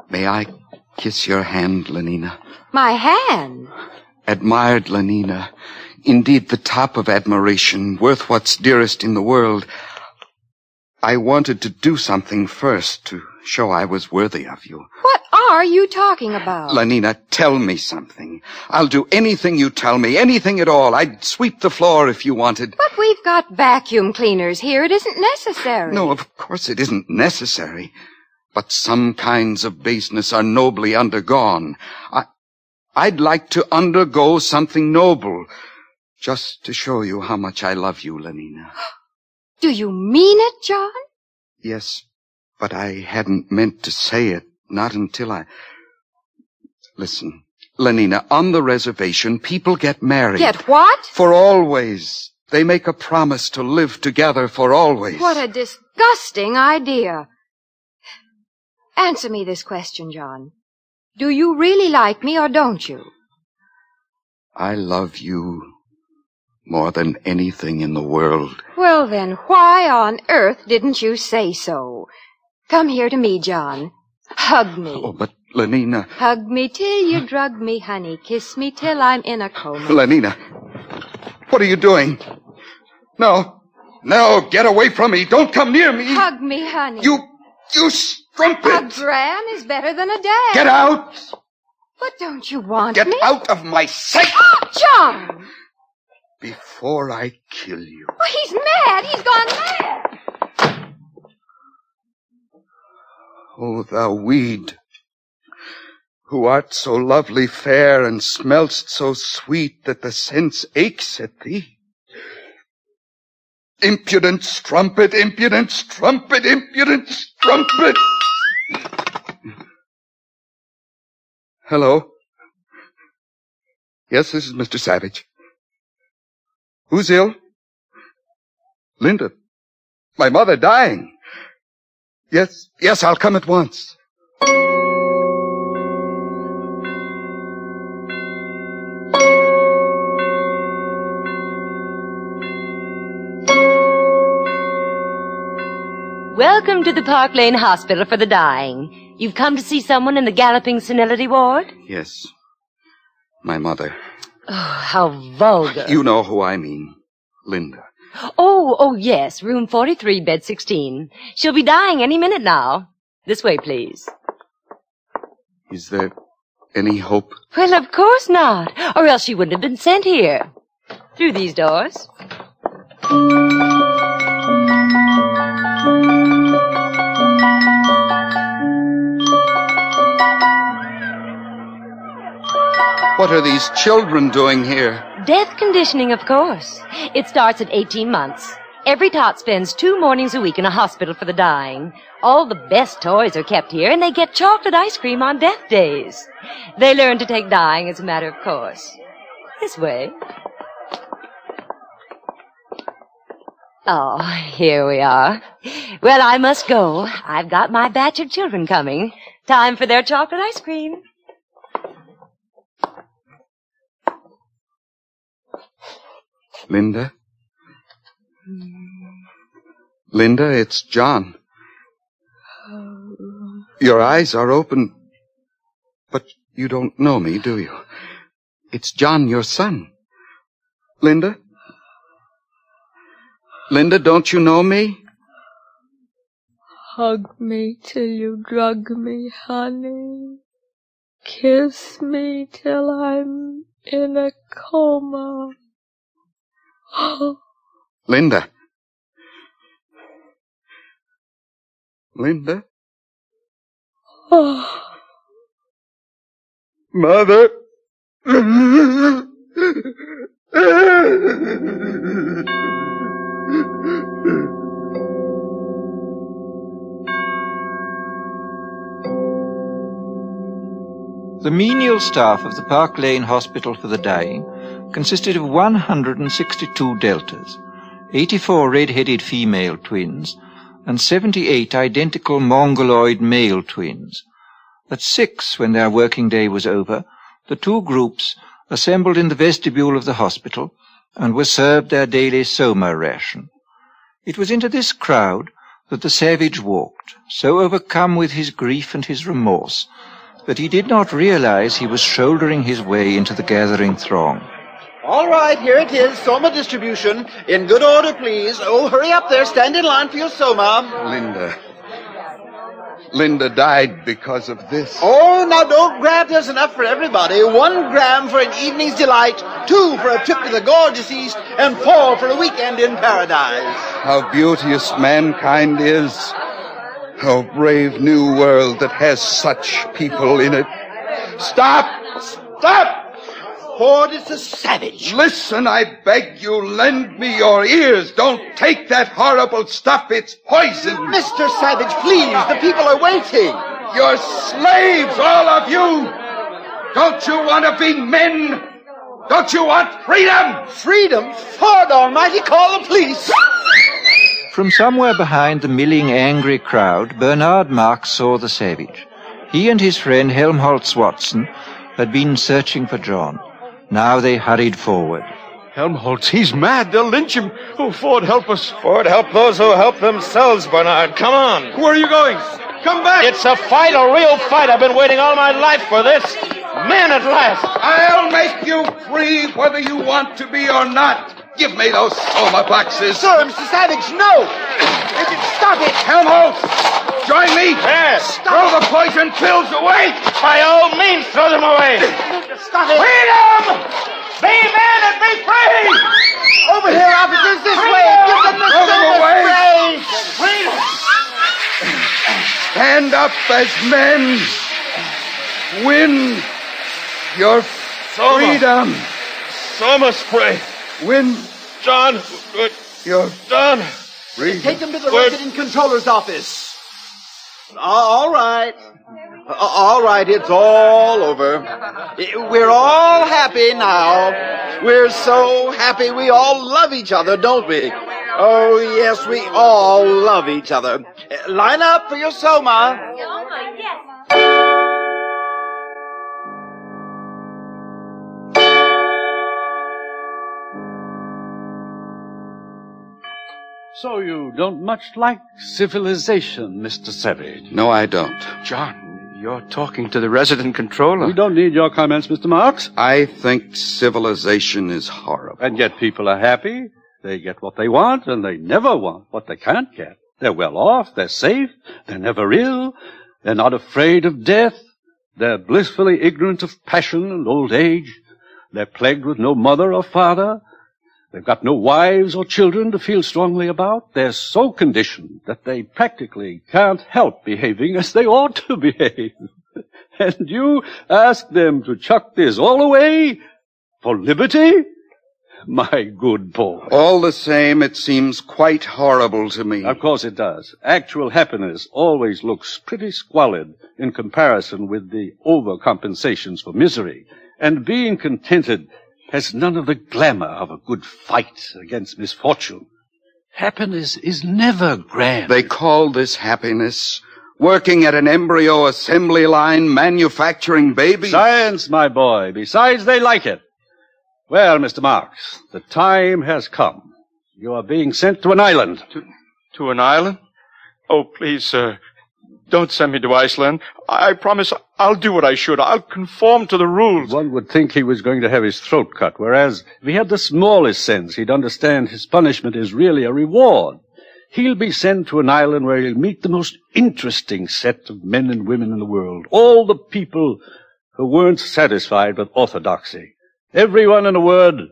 S10: May I kiss your hand, Lenina?
S5: My hand?
S10: Admired, Lenina. Indeed, the top of admiration, worth what's dearest in the world. I wanted to do something first to show I was worthy of you.
S5: What are you talking about?
S10: Lenina, tell me something. I'll do anything you tell me, anything at all. I'd sweep the floor if you wanted.
S5: But we've got vacuum cleaners here. It isn't necessary.
S10: No, of course it isn't necessary. But some kinds of baseness are nobly undergone. I'd like to undergo something noble, just to show you how much I love you, Lenina.
S5: Do you mean it, John?
S10: Yes, but I hadn't meant to say it, not until I... Listen, Lenina, on the reservation, people get married.
S5: Get what?
S10: For always. They make a promise to live together for always.
S5: What a disgusting idea. Answer me this question, John. Do you really like me or don't you?
S10: I love you more than anything in the world.
S5: Well, then, why on earth didn't you say so? Come here to me, John. Hug me.
S10: Oh, but Lenina...
S5: Hug me till you drug me, honey. Kiss me till I'm in a coma.
S10: Lenina, what are you doing? No, get away from me. Don't come near me.
S5: Hug me, honey.
S10: You strumpet!
S5: A gran is better than a dad.
S10: Get out!
S5: But don't you want
S10: Get
S5: me?
S10: out of my sight!
S5: John!
S10: Before I kill you.
S5: Oh, he's mad. He's gone mad.
S10: O thou weed, who art so lovely fair and smell'st so sweet that the sense aches at thee. Impudent strumpet, impudent strumpet, impudent strumpet! Hello? Yes, this is Mr. Savage. Who's ill? Linda. My mother dying. Yes, I'll come at once.
S14: Welcome to the Park Lane Hospital for the Dying. You've come to see someone in the galloping senility ward?
S10: Yes. My mother.
S14: Oh, how vulgar.
S10: You know who I mean. Linda.
S14: Oh, yes, room 43, bed 16. She'll be dying any minute now. This way, please.
S10: Is there any hope?
S14: Well, of course not, or else she wouldn't have been sent here. Through these doors.
S10: What are these children doing here?
S14: Death conditioning, of course. It starts at 18 months. Every tot spends 2 mornings a week in a hospital for the dying. All the best toys are kept here, and they get chocolate ice cream on death days. They learn to take dying as a matter of course. This way. Oh, here we are. Well, I must go. I've got my batch of children coming. Time for their chocolate ice cream.
S10: Linda? Linda, it's John. Your eyes are open, but you don't know me, do you? It's John, your son. Linda? Linda, don't you know me?
S11: Hug me till you drug me, honey. Kiss me till I'm in a coma.
S10: Linda. Linda?
S11: Oh.
S10: Mother.
S2: The menial staff of the Park Lane Hospital for the Dying consisted of 162 deltas, 84 red-headed female twins, and 78 identical mongoloid male twins. At 6, when their working day was over, the two groups assembled in the vestibule of the hospital and were served their daily soma ration. It was into this crowd that the savage walked, so overcome with his grief and his remorse that he did not realize he was shouldering his way into the gathering throng.
S15: All right, here it is, soma distribution. In good order, please. Oh, hurry up there. Stand in line for your soma.
S10: Linda died because of this.
S15: Oh, now don't grab. There's enough for everybody. 1 gram for an evening's delight, 2 for a trip to the gorgeous East, and 4 for a weekend in paradise.
S10: How beauteous mankind is. How brave new world that has such people in it. Stop! Stop!
S15: Ford is a savage.
S10: Listen, I beg you, lend me your ears. Don't take that horrible stuff. It's poison.
S15: Mr. Savage, please, the people are waiting.
S10: You're slaves, all of you. Don't you want to be men? Don't you want freedom?
S15: Freedom? Ford Almighty, call the police.
S2: From somewhere behind the milling, angry crowd, Bernard Marx saw the savage. He and his friend Helmholtz Watson had been searching for John. Now they hurried forward.
S16: Helmholtz, he's mad. They'll lynch him. Oh, Ford, help us.
S17: Ford, help those who help themselves, Bernard. Come on.
S16: Where are you going? Come back.
S17: It's a fight, a real fight. I've been waiting all my life for this. Men at last.
S10: I'll make you free whether you want to be or not. Give me those soma boxes.
S15: Sir, Mr. Savage, no.
S10: Stop it. Helmholtz. join me?
S17: Yes.
S10: Throw the poison pills away.
S17: By all means, throw them away.
S15: Stop it.
S17: Freedom! Be men and be free!
S15: Over here, officers, this way. Give them the
S10: Throw them
S15: silver
S10: away.
S15: spray.
S17: Freedom!
S10: Stand up as men. Win your freedom.
S17: Summer spray.
S10: Win
S17: John,
S10: your
S17: John.
S10: freedom.
S15: Take them to the resident controller's office. All right. All right, it's all over. We're all happy now. We're so happy we all love each other, don't we? Oh, yes, we all love each other. Line up for your Soma.
S13: So you don't much like civilization, Mr. Savage?
S10: No, I don't.
S8: John, you're talking to the resident controller.
S13: We don't need your comments, Mr. Marks.
S10: I think civilization is horrible.
S13: And yet people are happy. They get what they want, and they never want what they can't get. They're well off, they're safe, they're never ill, they're not afraid of death, they're blissfully ignorant of passion and old age, they're plagued with no mother or father, they've got no wives or children to feel strongly about, they're so conditioned that they practically can't help behaving as they ought to behave. And you ask them to chuck this all away for liberty? My good boy.
S10: All the same, it seems quite horrible to me.
S13: Of course it does. Actual happiness always looks pretty squalid in comparison with the overcompensations for misery. And being contented has none of the glamour of a good fight against misfortune. Happiness is never grand.
S10: They call this happiness. Working at an embryo assembly line, manufacturing babies.
S13: Science, my boy. Besides, they like it. Well, Mr. Marks, the time has come. You are being sent to an island.
S17: To an island? Oh, please, sir. Don't send me to Iceland. I promise I'll do what I should. I'll conform to the rules.
S13: One would think he was going to have his throat cut, whereas if he had the smallest sense, he'd understand his punishment is really a reward. He'll be sent to an island where he'll meet the most interesting set of men and women in the world. All the people who weren't satisfied with orthodoxy. Everyone, in a word,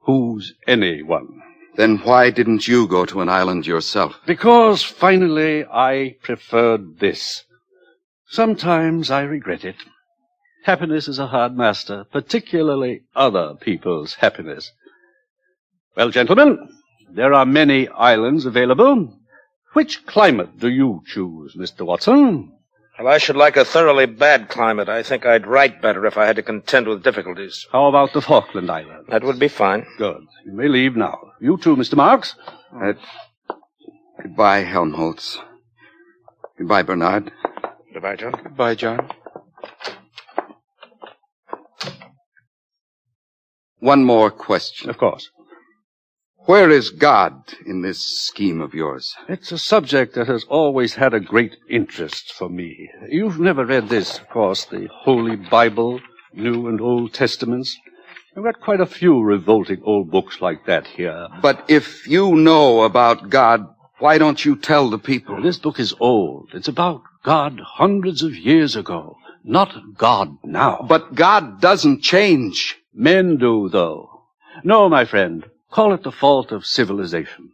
S13: who's anyone.
S10: Then why didn't you go to an island yourself?
S13: Because, finally, I preferred this. Sometimes I regret it. Happiness is a hard master, particularly other people's happiness. Well, gentlemen, there are many islands available. Which climate do you choose, Mr. Watson?
S18: Well, I should like a thoroughly bad climate. I think I'd write better if I had to contend with difficulties.
S13: How about the Falkland Islands?
S18: That would be fine.
S13: Good. You may leave now. You too, Mr. Marks.
S10: Goodbye, Helmholtz. Goodbye, Bernard.
S18: Goodbye, John.
S8: Goodbye, John.
S10: One more question.
S13: Of course.
S10: Where is God in this scheme of yours?
S13: It's a subject that has always had a great interest for me. You've never read this, of course, the Holy Bible, New and Old Testaments. I've got quite a few revolting old books like that here.
S10: But if you know about God, why don't you tell the people?
S13: Well, this book is old. It's about God hundreds of years ago, not God now.
S10: But God doesn't change.
S13: Men do, though. No, my friend. Call it the fault of civilization.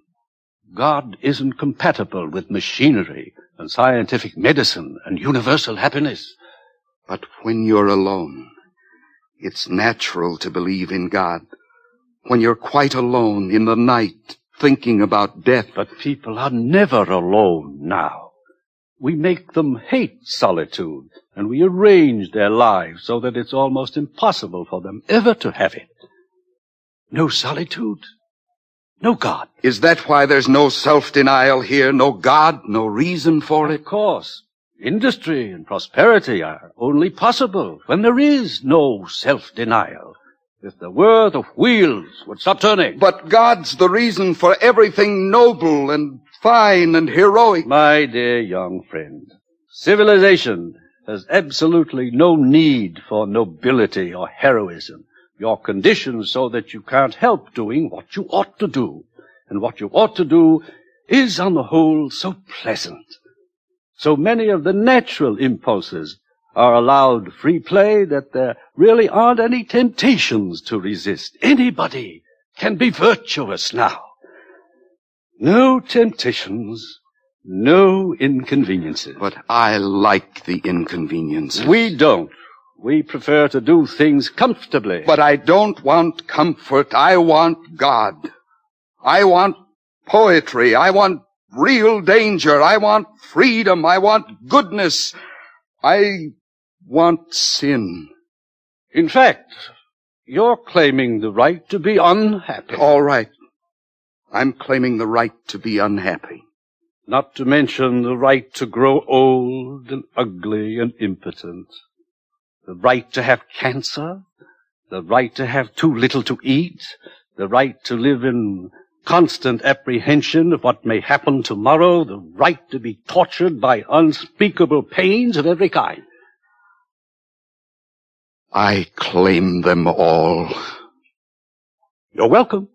S13: God isn't compatible with machinery and scientific medicine and universal happiness.
S10: But when you're alone, it's natural to believe in God. When you're quite alone in the night, thinking about death.
S13: But people are never alone now. We make them hate solitude, and we arrange their lives so that it's almost impossible for them ever to have it. No solitude, no God.
S10: Is that why there's no self-denial here? No God, no reason for it?
S13: Of course. Industry and prosperity are only possible when there is no self-denial. If there were, the wheels would stop turning.
S10: But God's the reason for everything noble and fine and heroic.
S13: My dear young friend, civilization has absolutely no need for nobility or heroism. You're conditioned so that you can't help doing what you ought to do. And what you ought to do is, on the whole, so pleasant. So many of the natural impulses are allowed free play that there really aren't any temptations to resist. Anybody can be virtuous now. No temptations, no inconveniences.
S10: But I like the inconveniences.
S13: We don't. We prefer to do things comfortably.
S10: But I don't want comfort. I want God. I want poetry. I want real danger. I want freedom. I want goodness. I want sin.
S13: In fact, you're claiming the right to be unhappy.
S10: All right. I'm claiming the right to be unhappy.
S13: Not to mention the right to grow old and ugly and impotent. The right to have cancer. The right to have too little to eat. The right to live in constant apprehension of what may happen tomorrow. The right to be tortured by unspeakable pains of every kind.
S10: I claim them all.
S13: You're welcome.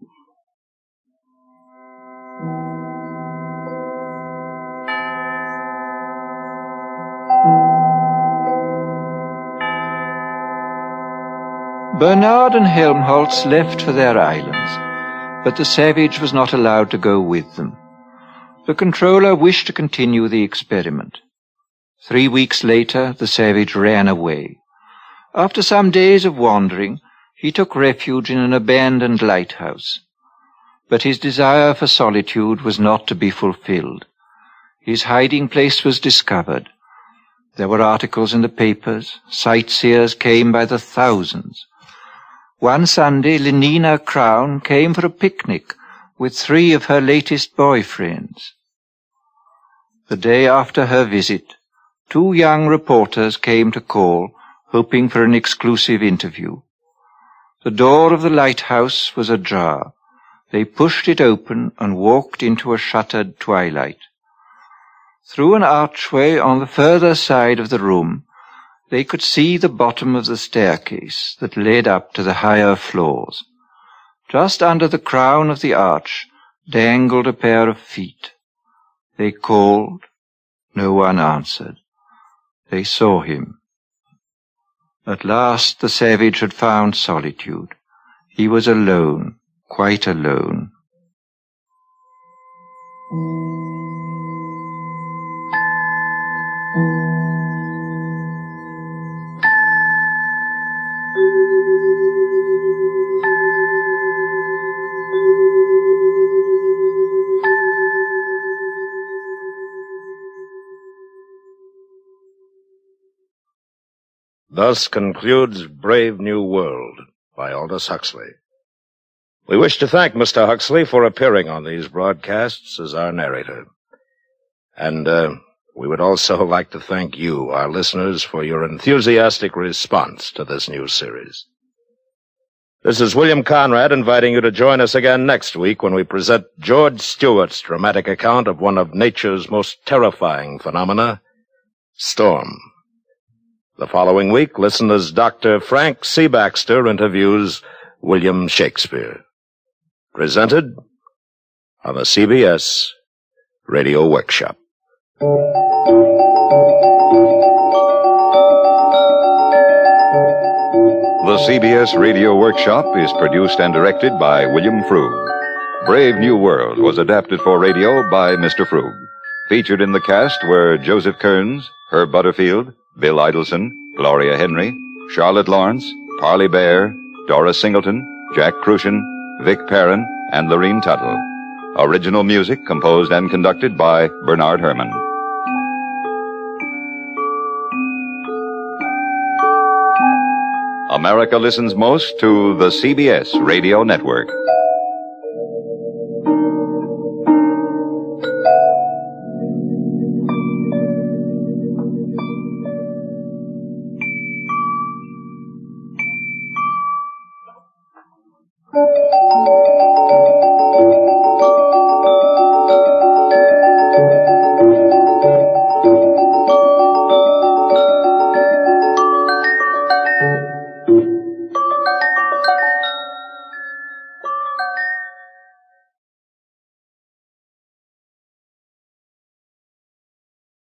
S2: Bernard and Helmholtz left for their islands, but the savage was not allowed to go with them. The controller wished to continue the experiment. 3 weeks later, the savage ran away. After some days of wandering, he took refuge in an abandoned lighthouse. But his desire for solitude was not to be fulfilled. His hiding place was discovered. There were articles in the papers. Sightseers came by the thousands. One Sunday, Lenina Crown came for a picnic with 3 of her latest boyfriends. The day after her visit, 2 young reporters came to call, hoping for an exclusive interview. The door of the lighthouse was ajar. They pushed it open and walked into a shuttered twilight. Through an archway on the further side of the room, they could see the bottom of the staircase that led up to the higher floors. Just under the crown of the arch dangled a pair of feet. They called. No one answered. They saw him. At last the savage had found solitude. He was alone, quite alone.
S1: Thus concludes Brave New World by Aldous Huxley. We wish to thank Mr. Huxley for appearing on these broadcasts as our narrator. And we would also like to thank you, our listeners, for your enthusiastic response to this new series. This is William Conrad inviting you to join us again next week when we present George Stewart's dramatic account of one of nature's most terrifying phenomena, storm. The following week, listen as Dr. Frank C. Baxter interviews William Shakespeare. Presented on the CBS Radio Workshop.
S19: The CBS Radio Workshop is produced and directed by William Frug. Brave New World was adapted for radio by Mr. Frug. Featured in the cast were Joseph Kearns, Herb Butterfield, Bill Idelson, Gloria Henry, Charlotte Lawrence, Parley Bear, Doris Singleton, Jack Crucian, Vic Perrin, and Lorene Tuttle. Original music composed and conducted by Bernard Herrmann. America listens most to the CBS Radio Network.
S11: Thank you.